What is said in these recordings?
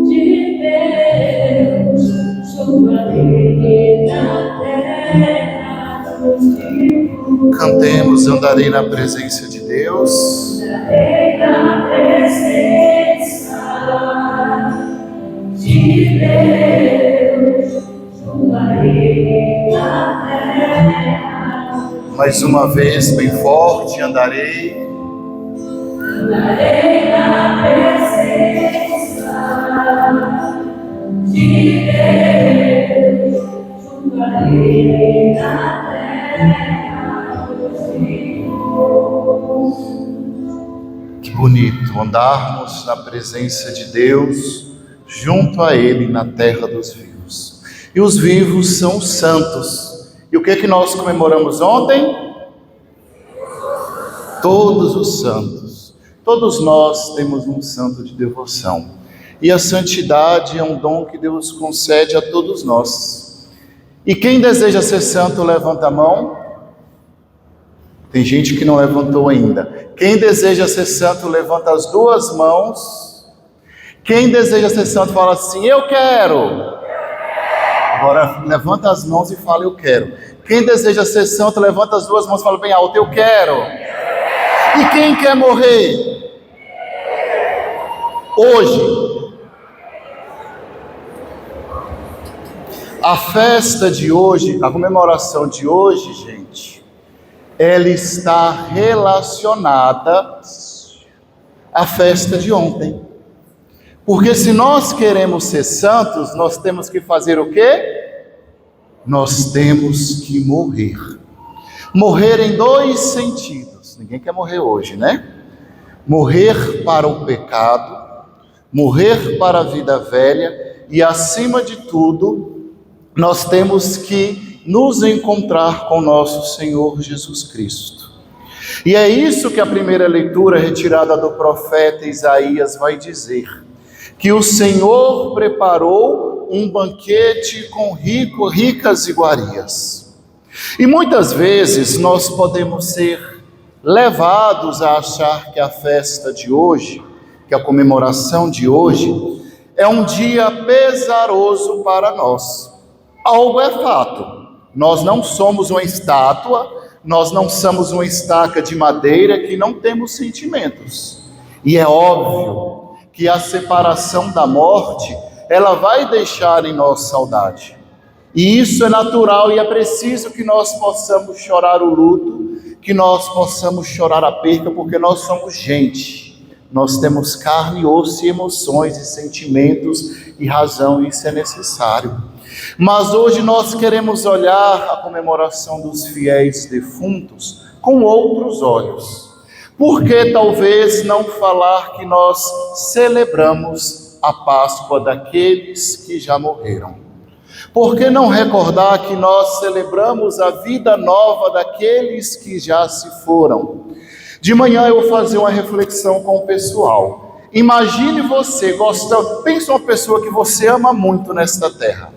de Deus, junto a Ele na terra dos vivos. Cantemos, andarei na presença de Deus. Andarei na presença de Deus, junto a Ele na terra. Mais uma vez, bem forte, andarei. Andarei na presença de Deus, junto a Ele na terra dos vivos. Que bonito andarmos na presença de Deus, junto a Ele na terra dos vivos. E os vivos são os santos. E o que nós comemoramos ontem? Todos os santos. Todos nós temos um santo de devoção. E a santidade é um dom que Deus concede a todos nós. E quem deseja ser santo, levanta a mão. Tem gente que não levantou ainda. Quem deseja ser santo, levanta as duas mãos. Quem deseja ser santo, fala assim, eu quero. Agora, levanta as mãos e fala, eu quero. Quem deseja ser santo, levanta as duas mãos e fala bem alto, eu quero. E quem quer morrer? Hoje. A festa de hoje, a comemoração de hoje, gente, ela está relacionada à festa de ontem. Porque se nós queremos ser santos, nós temos que fazer o quê? Nós temos que morrer. Morrer em dois sentidos. Ninguém quer morrer hoje, né? Morrer para o pecado, morrer para a vida velha e, acima de tudo, nós temos que nos encontrar com nosso Senhor Jesus Cristo. E é isso que a primeira leitura retirada do profeta Isaías vai dizer, que o Senhor preparou um banquete com ricas iguarias. E muitas vezes nós podemos ser levados a achar que a festa de hoje, que a comemoração de hoje, é um dia pesaroso para nós. Algo é fato, nós não somos uma estátua, nós não somos uma estaca de madeira que não temos sentimentos. E é óbvio que a separação da morte, ela vai deixar em nós saudade. E isso é natural e é preciso que nós possamos chorar o luto, que nós possamos chorar a perca, porque nós somos gente. Nós temos carne, osso e emoções e sentimentos e razão, e isso é necessário. Mas hoje nós queremos olhar a comemoração dos fiéis defuntos com outros olhos. Por que talvez não falar que nós celebramos a Páscoa daqueles que já morreram? Por que não recordar que nós celebramos a vida nova daqueles que já se foram? De manhã eu vou fazer uma reflexão com o pessoal. Imagine você gostando, pensa uma pessoa que você ama muito nesta terra.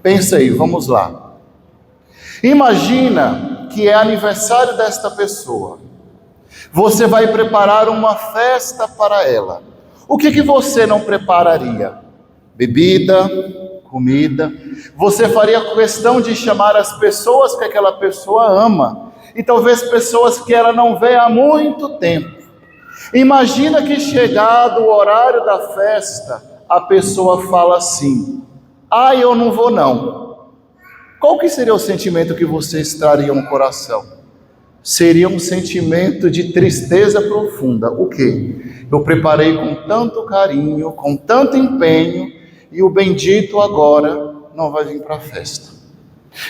Pensa aí, vamos lá. Imagina que é aniversário desta pessoa. Você vai preparar uma festa para ela. O que você não prepararia? Bebida, comida. Você faria questão de chamar as pessoas que aquela pessoa ama. E talvez pessoas que ela não vê há muito tempo. Imagina que chegado o horário da festa, a pessoa fala assim, eu não vou não. Qual que seria o sentimento que vocês trariam no coração? Seria um sentimento de tristeza profunda. O quê? Eu preparei com tanto carinho, com tanto empenho, e o bendito agora não vai vir para a festa.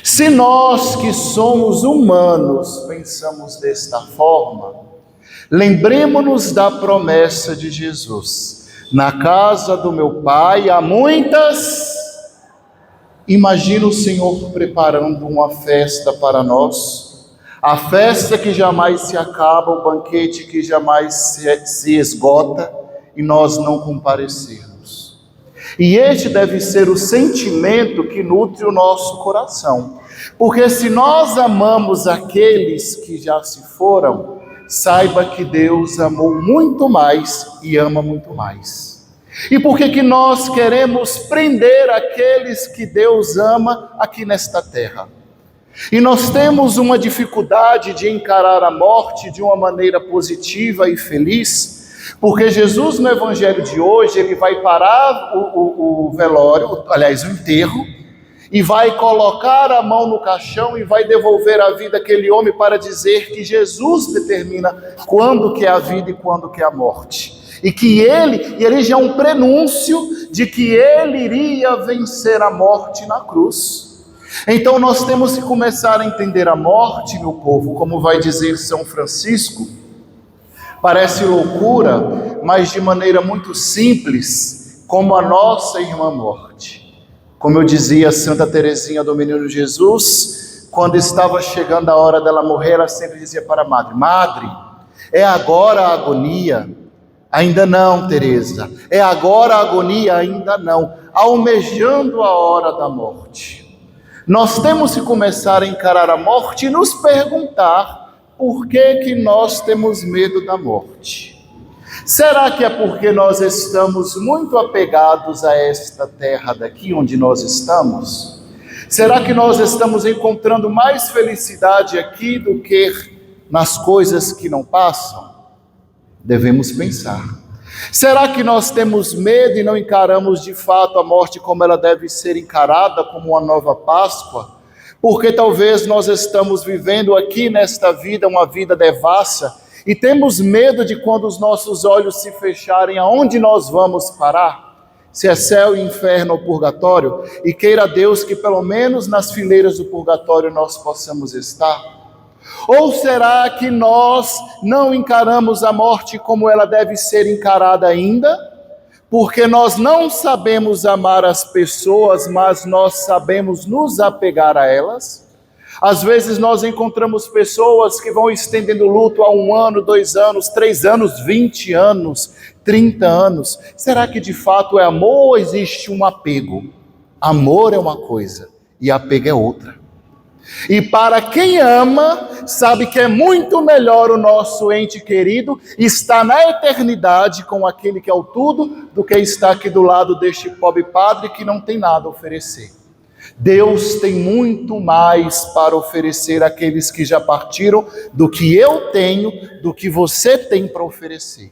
Se nós que somos humanos pensamos desta forma, lembremos-nos da promessa de Jesus. Na casa do meu Pai há muitas... Imagina o Senhor preparando uma festa para nós, a festa que jamais se acaba, o banquete que jamais se esgota, e nós não comparecermos. E este deve ser o sentimento que nutre o nosso coração, porque se nós amamos aqueles que já se foram, saiba que Deus amou muito mais e ama muito mais. E por que nós queremos prender aqueles que Deus ama aqui nesta terra? E nós temos uma dificuldade de encarar a morte de uma maneira positiva e feliz, porque Jesus no evangelho de hoje, ele vai parar o velório, aliás, o enterro, e vai colocar a mão no caixão e vai devolver a vida àquele homem para dizer que Jesus determina quando que é a vida e quando que é a morte. E que ele já é um prenúncio de que ele iria vencer a morte na cruz. Então nós temos que começar a entender a morte, meu povo, como vai dizer São Francisco. Parece loucura, mas de maneira muito simples, como a nossa irmã morte. Como eu dizia Santa Teresinha do Menino Jesus, quando estava chegando a hora dela morrer, ela sempre dizia para a madre: Madre, é agora a agonia? Ainda não, Teresa. É agora a agonia? Ainda não. Almejando a hora da morte. Nós temos que começar a encarar a morte e nos perguntar por que nós temos medo da morte. Será que é porque nós estamos muito apegados a esta terra daqui onde nós estamos? Será que nós estamos encontrando mais felicidade aqui do que nas coisas que não passam? Devemos pensar. Será que nós temos medo e não encaramos de fato a morte como ela deve ser encarada, como uma nova Páscoa? Porque talvez nós estamos vivendo aqui nesta vida uma vida devassa, e temos medo de quando os nossos olhos se fecharem, aonde nós vamos parar? Se é céu, inferno ou purgatório, e queira Deus que pelo menos nas fileiras do purgatório nós possamos estar. Ou será que nós não encaramos a morte como ela deve ser encarada ainda? Porque nós não sabemos amar as pessoas, mas nós sabemos nos apegar a elas? Às vezes nós encontramos pessoas que vão estendendo luto há 1 ano, 2 anos, 3 anos, 20 anos, 30 anos. Será que de fato é amor ou existe um apego? Amor é uma coisa e apego é outra. E para quem ama, sabe que é muito melhor o nosso ente querido estar na eternidade com aquele que é o tudo, do que estar aqui do lado deste pobre padre que não tem nada a oferecer. Deus tem muito mais para oferecer àqueles que já partiram do que eu tenho, do que você tem para oferecer.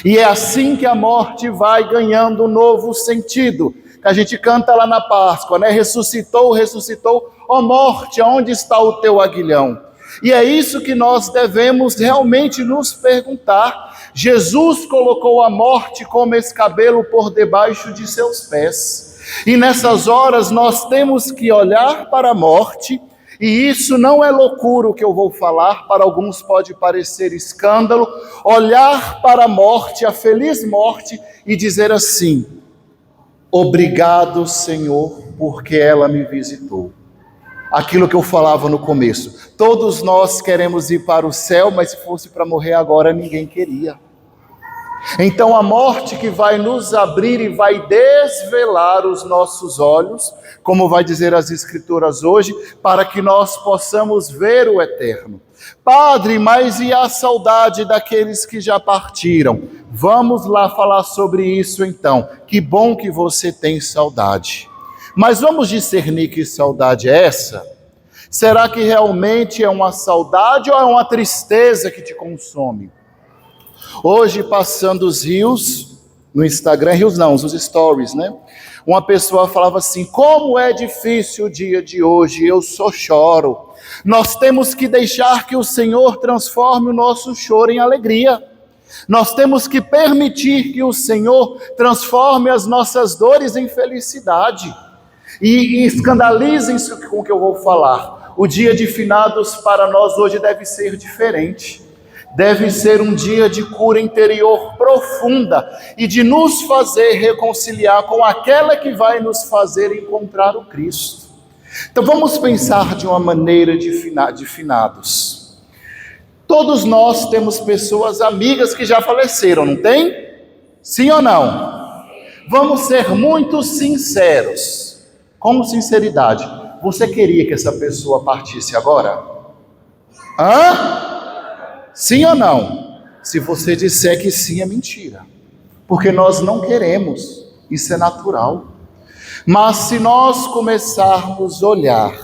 E é assim que a morte vai ganhando um novo sentido, que a gente canta lá na Páscoa, né? Ressuscitou, ressuscitou, ó morte, aonde está o teu aguilhão? E é isso que nós devemos realmente nos perguntar. Jesus colocou a morte como escabelo por debaixo de seus pés. E nessas horas nós temos que olhar para a morte, e isso não é loucura o que eu vou falar, para alguns pode parecer escândalo, olhar para a morte, a feliz morte, e dizer assim: obrigado, Senhor, porque ela me visitou. Aquilo que eu falava no começo, todos nós queremos ir para o céu, mas se fosse para morrer agora, ninguém queria. Então a morte que vai nos abrir e vai desvelar os nossos olhos, como vai dizer as Escrituras hoje, para que nós possamos ver o eterno. Padre, mas e a saudade daqueles que já partiram? Vamos lá falar sobre isso então. Que bom que você tem saudade. Mas vamos discernir que saudade é essa? Será que realmente é uma saudade ou é uma tristeza que te consome? Hoje, passando os rios, no Instagram, rios não, os stories, né? Uma pessoa falava assim: como é difícil o dia de hoje, eu só choro. Nós temos que deixar que o Senhor transforme o nosso choro em alegria. Nós temos que permitir que o Senhor transforme as nossas dores em felicidade. E escandalizem-se com o que eu vou falar. O dia de finados para nós hoje deve ser diferente. Deve ser um dia de cura interior profunda e de nos fazer reconciliar com aquela que vai nos fazer encontrar o Cristo. Então vamos pensar de uma maneira de finados. Todos nós temos pessoas amigas que já faleceram, não tem? Sim ou não? Vamos ser muito sinceros. Com sinceridade, você queria que essa pessoa partisse agora? Hã? Sim ou não? Se você disser que sim, é mentira. Porque nós não queremos, isso é natural. Mas se nós começarmos a olhar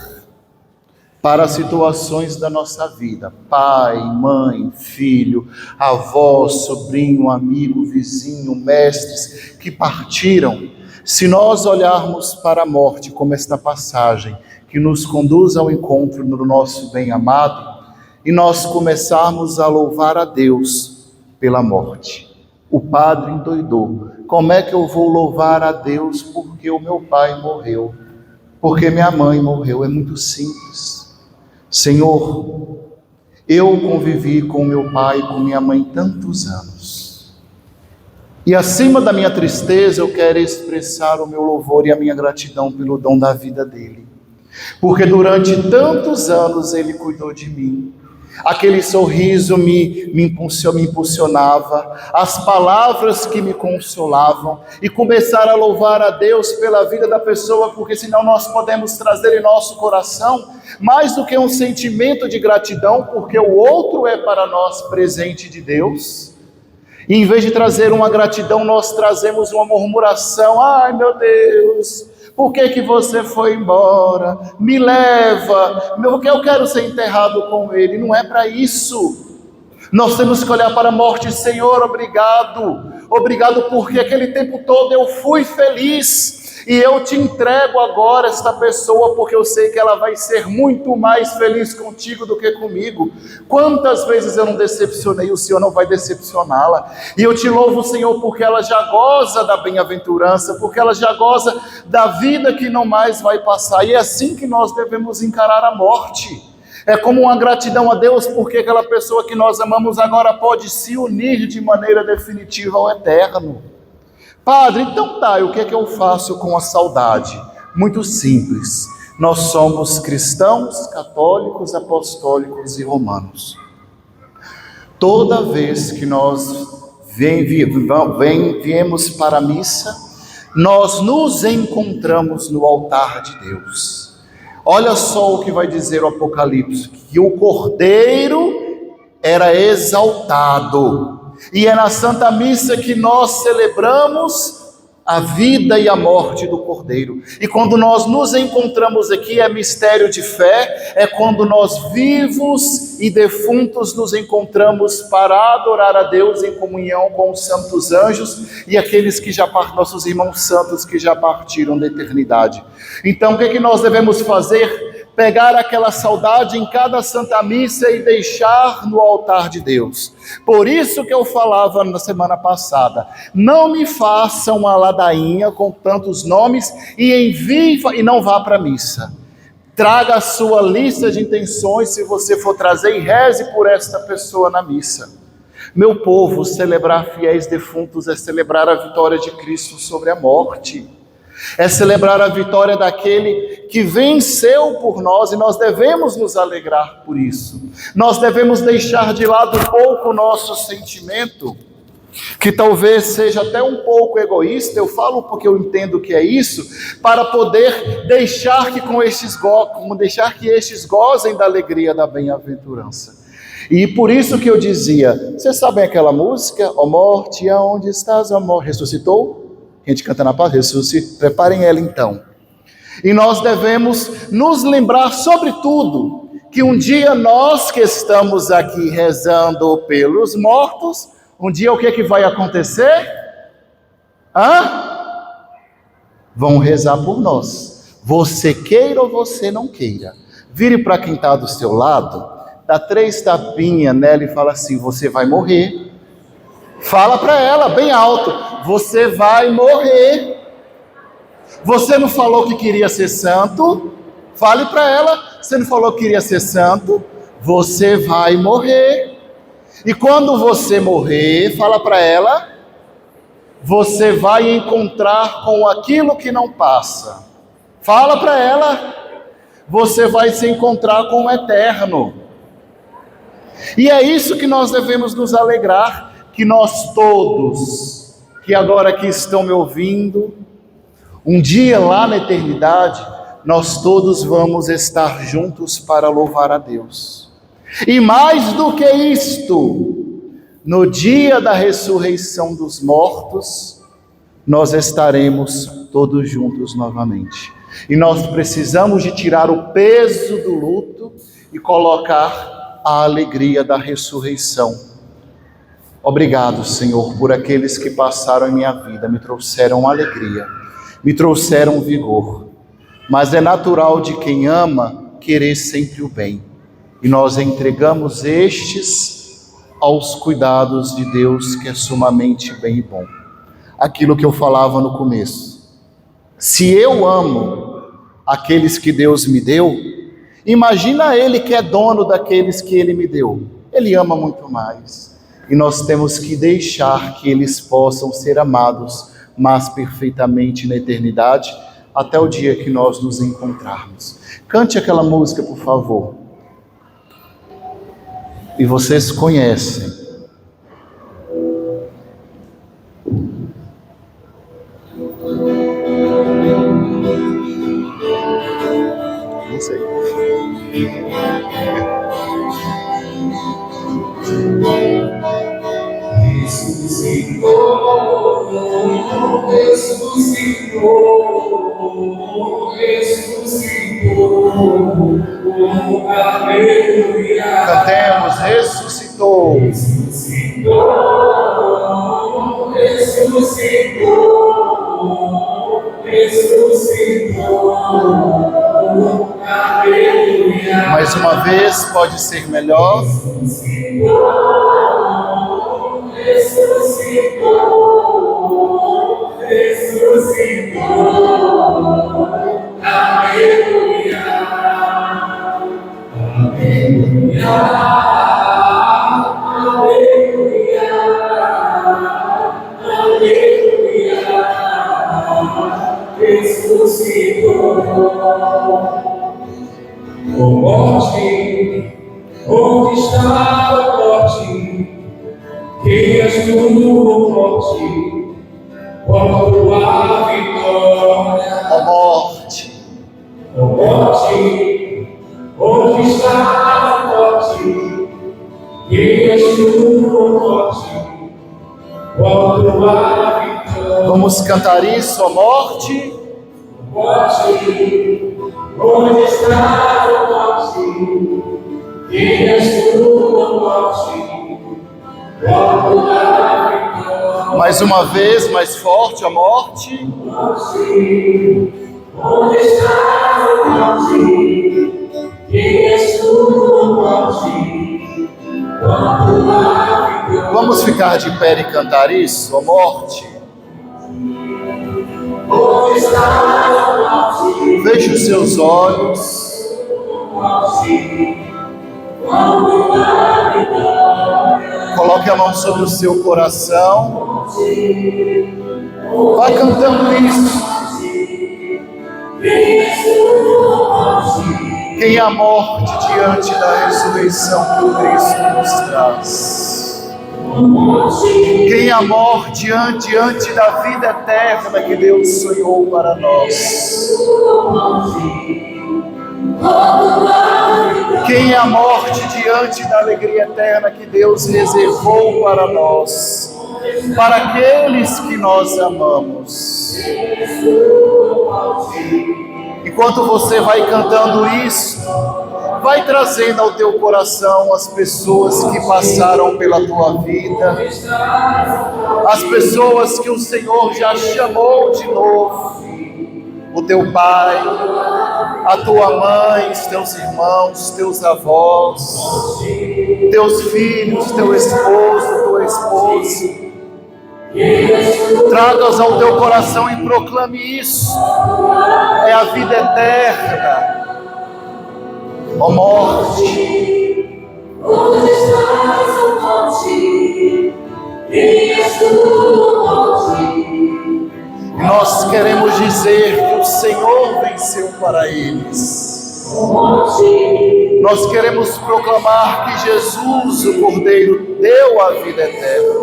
para as situações da nossa vida, pai, mãe, filho, avó, sobrinho, amigo, vizinho, mestres que partiram, se nós olharmos para a morte como esta passagem que nos conduz ao encontro do nosso bem-amado, e nós começarmos a louvar a Deus pela morte. O padre endoidou. Como é que eu vou louvar a Deus porque o meu pai morreu? Porque minha mãe morreu? É muito simples. Senhor, eu convivi com meu pai e com minha mãe tantos anos. E acima da minha tristeza, eu quero expressar o meu louvor e a minha gratidão pelo dom da vida dele. Porque durante tantos anos ele cuidou de mim. Aquele sorriso me impulsionava, as palavras que me consolavam, e começar a louvar a Deus pela vida da pessoa, porque senão nós podemos trazer em nosso coração mais do que um sentimento de gratidão, porque o outro é para nós presente de Deus, e em vez de trazer uma gratidão, nós trazemos uma murmuração. Ai meu Deus, por que você foi embora? Me leva, porque eu quero ser enterrado com ele. Não é para isso. Nós temos que olhar para a morte. Senhor, obrigado. Obrigado porque aquele tempo todo eu fui feliz. E eu te entrego agora esta pessoa, porque eu sei que ela vai ser muito mais feliz contigo do que comigo. Quantas vezes eu não decepcionei, o Senhor não vai decepcioná-la. E eu te louvo, Senhor, porque ela já goza da bem-aventurança, porque ela já goza da vida que não mais vai passar. E é assim que nós devemos encarar a morte. É como uma gratidão a Deus, porque aquela pessoa que nós amamos agora pode se unir de maneira definitiva ao eterno. Padre, então tá, e o que é que eu faço com a saudade? Muito simples. Nós somos cristãos, católicos, apostólicos e romanos. Toda vez que nós viemos para a missa, nós nos encontramos no altar de Deus. Olha só o que vai dizer o Apocalipse, que o Cordeiro era exaltado. E é na Santa Missa que nós celebramos a vida e a morte do Cordeiro. E quando nós nos encontramos aqui, é mistério de fé, é quando nós vivos e defuntos nos encontramos para adorar a Deus em comunhão com os santos anjos e aqueles que já partiram, nossos irmãos santos que já partiram da eternidade. Então o que é que nós devemos fazer? Pegar aquela saudade em cada Santa Missa e deixar no altar de Deus. Por isso que eu falava na semana passada, não me faça uma ladainha com tantos nomes e envie e não vá para a missa. Traga a sua lista de intenções, se você for trazer, e reze por esta pessoa na missa. Meu povo, celebrar fiéis defuntos é celebrar a vitória de Cristo sobre a morte. É celebrar a vitória daquele que venceu por nós, e nós devemos nos alegrar por isso. Nós devemos deixar de lado um pouco o nosso sentimento, que talvez seja até um pouco egoísta, eu falo porque eu entendo que é isso, para poder deixar que estes gozem da alegria da bem-aventurança. E por isso que eu dizia, vocês sabem aquela música, ó morte, aonde estás, ó morte, ressuscitou? A gente canta na paz, ressuscita, preparem ela então. E nós devemos nos lembrar, sobretudo, que um dia nós que estamos aqui rezando pelos mortos, um dia o que é que vai acontecer? Vão rezar por nós. Você queira ou você não queira. Vire para quem está do seu lado, dá 3 tapinhas nela e fala assim, você vai morrer. Fala para ela bem alto, você vai morrer. Você não falou que queria ser santo? Fale para ela, você não falou que queria ser santo? Você vai morrer. E quando você morrer, fala para ela, você vai encontrar com aquilo que não passa. Fala para ela, você vai se encontrar com o eterno. E é isso que nós devemos nos alegrar, que nós todos, que agora aqui estão me ouvindo, um dia lá na eternidade, nós todos vamos estar juntos para louvar a Deus. E mais do que isto, no dia da ressurreição dos mortos, nós estaremos todos juntos novamente. E nós precisamos de tirar o peso do luto e colocar a alegria da ressurreição. Obrigado, Senhor, por aqueles que passaram em minha vida, me trouxeram alegria, me trouxeram vigor. Mas é natural de quem ama querer sempre o bem. E nós entregamos estes aos cuidados de Deus, que é sumamente bem e bom. Aquilo que eu falava no começo. Se eu amo aqueles que Deus me deu, imagina Ele que é dono daqueles que Ele me deu. Ele ama muito mais. E nós temos que deixar que eles possam ser amados, mas perfeitamente na eternidade, até o dia que nós nos encontrarmos. Cante aquela música, por favor. E vocês conhecem. Não sei. Ressuscitou, aleluia. Cantemos, ressuscitou. Ressuscitou, aleluia. Mais uma vez, pode ser melhor. Ressuscitou, aleluia, aleluia, aleluia, aleluia, ressuscitou. Ô morte, onde está a morte? Quem és tu, morte? Qual tua vitória? Ó morte, Ó morte, onde está a morte? Quem és tu, morte? Qual tua vitória? vamos cantar isso, ó morte. Morte, onde está a morte? Quem és tu, morte? Qual tua vitória? Mais uma vez, mais forte, a morte. Morte, onde está a morte? Quem és tu, morte? Qual tua vitória? Vamos ficar de pé e cantar isso, ó morte. Onde está a morte? Feche os seus olhos. Morte, qual tua vitória? Coloque a mão sobre o seu coração. Vai cantando isso. Quem és tu, morte? Quem é a morte diante da ressurreição que o Cristo nos traz? Quem é a morte diante da vida eterna que Deus sonhou para nós? Quem é a morte diante da alegria eterna que Deus reservou para nós? Para aqueles que nós amamos. Enquanto você vai cantando isso, vai trazendo ao teu coração as pessoas que passaram pela tua vida, as pessoas que o Senhor já chamou de novo, o teu pai, a tua mãe, os teus irmãos, teus avós, teus filhos, teu esposo, tua esposa. Traga-os ao teu coração e proclame isso. É a vida eterna. Ó morte, onde estás, ó morte? Quem és tu, morte? nós queremos dizer que o Senhor venceu para eles. Morte, Nós queremos proclamar que Jesus, o Cordeiro, deu a vida eterna.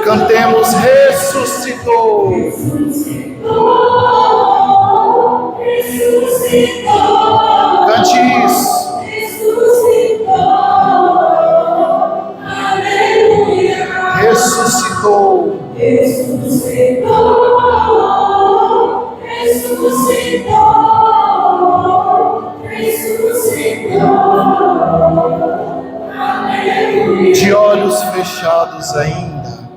Cantemos, ressuscitou. ressuscitou, Cante isso. ressuscitou, aleluia, Ressuscitou. ressuscitou, ressuscitou, ressuscitou, aleluia. De olhos fechados ainda,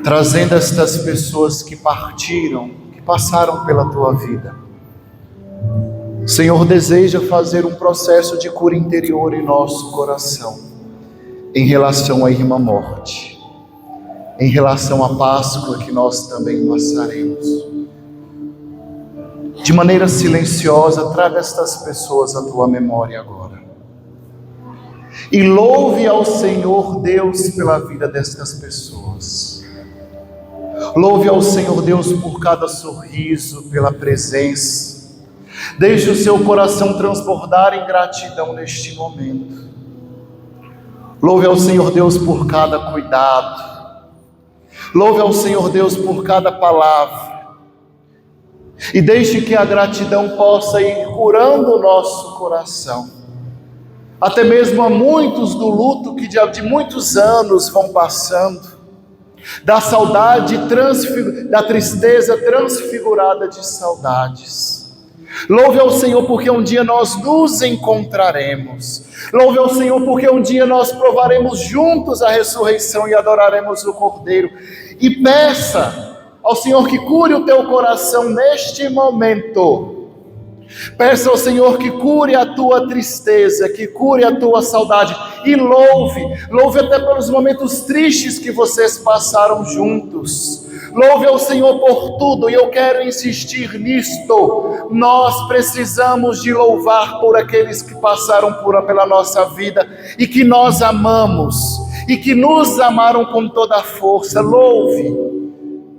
trazendo estas pessoas que partiram, que passaram pela tua vida. O Senhor deseja fazer um processo de cura interior em nosso coração, em relação à irmã morte, em relação à Páscoa que nós também passaremos. De maneira silenciosa, traga estas pessoas à tua memória agora. E louve ao Senhor Deus pela vida destas pessoas. Louve ao Senhor Deus por cada sorriso, pela presença. Deixe o seu coração transbordar em gratidão neste momento. Louve ao Senhor Deus por cada cuidado. Louve ao Senhor Deus por cada palavra. E deixe que a gratidão possa ir curando o nosso coração. Até mesmo a muitos do luto que de muitos anos vão passando. Da saudade, da tristeza transfigurada de saudades. Louve ao Senhor porque um dia nós nos encontraremos. Louve ao Senhor porque um dia nós provaremos juntos a ressurreição e adoraremos o Cordeiro. E peça ao Senhor que cure o teu coração neste momento. Peça ao Senhor que cure a tua tristeza, que cure a tua saudade. E louve até pelos momentos tristes que vocês passaram juntos. Louve ao Senhor por tudo, e eu quero insistir nisto. Nós precisamos de louvar por aqueles que passaram pela nossa vida e que nós amamos, e que nos amaram com toda a força. Louve,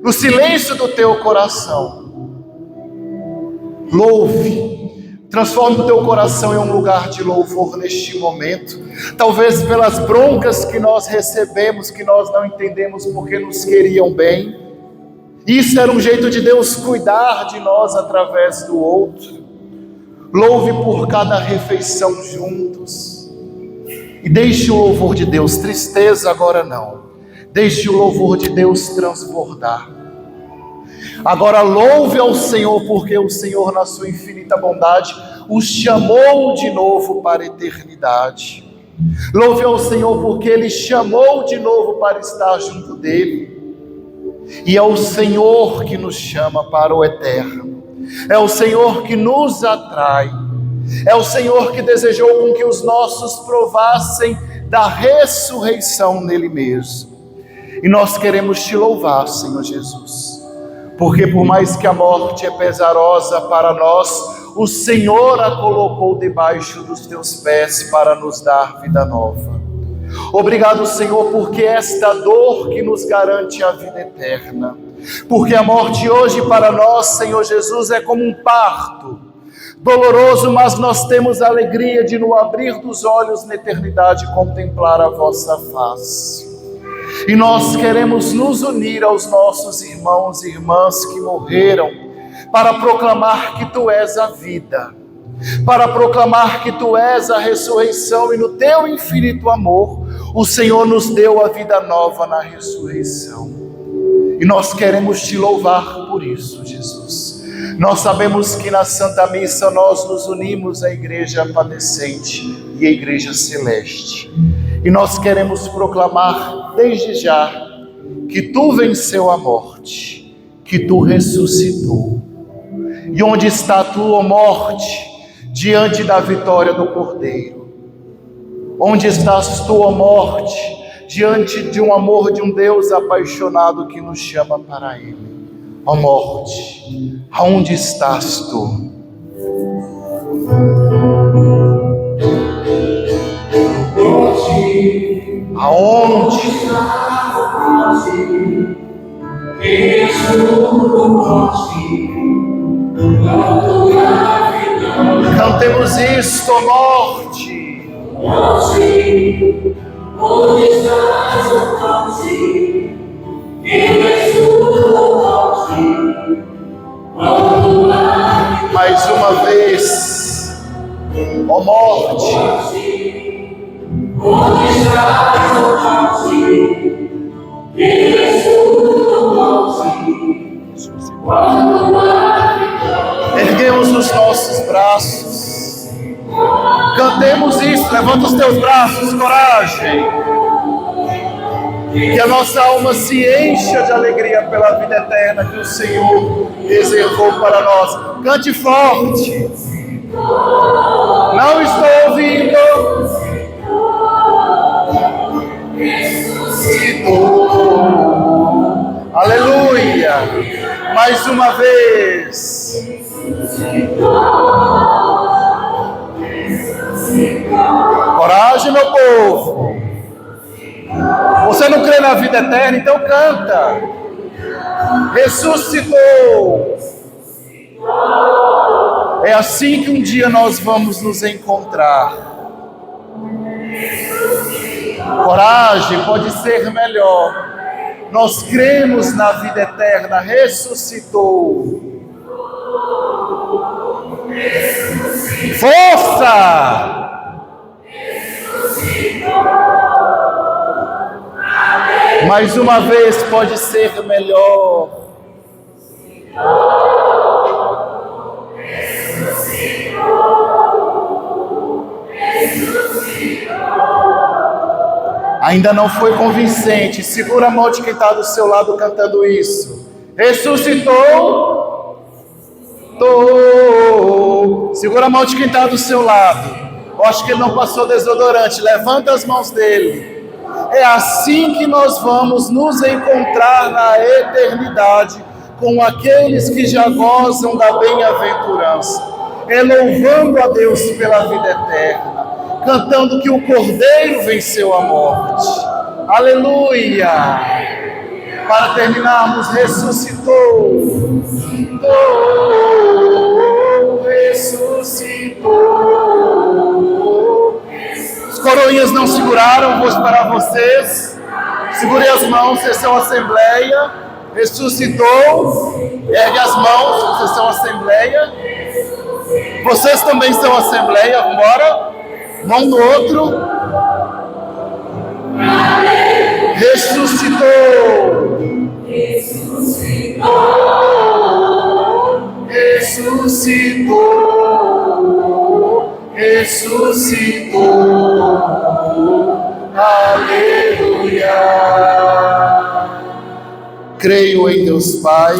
no silêncio do teu coração. Louve, transforme o teu coração em um lugar de louvor neste momento. Talvez pelas broncas que nós recebemos, que nós não entendemos porque nos queriam bem. Isso era um jeito de Deus cuidar de nós através do outro. Louve por cada refeição juntos. E deixe o louvor de Deus, tristeza agora não. Deixe o louvor de Deus transbordar. Agora louve ao Senhor, porque o Senhor, na sua infinita bondade, os chamou de novo para a eternidade. Louve ao Senhor, porque Ele chamou de novo para estar junto dEle. E é o Senhor que nos chama para o eterno. É o Senhor que nos atrai. É o Senhor que desejou com que os nossos provassem da ressurreição nele mesmo. E nós queremos te louvar, Senhor Jesus. Porque por mais que a morte é pesarosa para nós, o Senhor a colocou debaixo dos teus pés para nos dar vida nova. Obrigado, Senhor, porque esta dor que nos garante a vida eterna. Porque a morte hoje para nós, Senhor Jesus, é como um parto. Doloroso, mas nós temos a alegria de no abrir dos olhos na eternidade contemplar a vossa face. E nós queremos nos unir aos nossos irmãos e irmãs que morreram para proclamar que Tu és a vida, para proclamar que Tu és a ressurreição e no Teu infinito amor o Senhor nos deu a vida nova na ressurreição. E nós queremos Te louvar por isso, Jesus. Nós sabemos que na Santa Missa nós nos unimos à Igreja Padecente e à Igreja Celeste. E nós queremos proclamar desde já que Tu venceu a morte, que Tu ressuscitou. E onde está Tu, ó morte, diante da vitória do Cordeiro? Onde estás Tu, ó morte, diante de um amor de um Deus apaixonado que nos chama para Ele? Ó morte, aonde estás Tu? Aonde? Cantemos isto, ó morte. Morte, onde estás, ó morte? Quem és tu, ó morte? Mais uma vez. Ó morte, onde estás, ó morte? Que ressuscitou morte, quando a erguemos os nossos braços. Cantemos isso, levanta os teus braços, coragem. Que a nossa alma se encha de alegria pela vida eterna que o Senhor reservou para nós. Cante forte. Não estou ouvindo. Ressuscitou. Aleluia. Mais uma vez. Coragem, meu povo. Você não crê na vida eterna, então canta. Ressuscitou. É assim que um dia nós vamos nos encontrar. Coragem, pode ser melhor. Nós cremos na vida eterna. Ressuscitou. Força! Mais uma vez, pode ser melhor. Ainda não foi convincente. Segura a mão de quem está do seu lado cantando isso. Ressuscitou. Segura a mão de quem está do seu lado. Eu acho que ele não passou desodorante. Levanta as mãos dele. É assim que nós vamos nos encontrar na eternidade com aqueles que já gozam da bem-aventurança. É louvando a Deus pela vida eterna, cantando que o Cordeiro venceu a morte. Aleluia! Para terminarmos, ressuscitou. Ressuscitou. Os coroinhas não seguraram, vou esperar vocês. Segurem as mãos, vocês são assembleia. Ressuscitou. Ergue as mãos, vocês são assembleia. Vocês também são assembleia, vambora. Mão no outro. Ressuscitou. Ressuscitou. Ressuscitou. Aleluia. Creio em Deus Pai,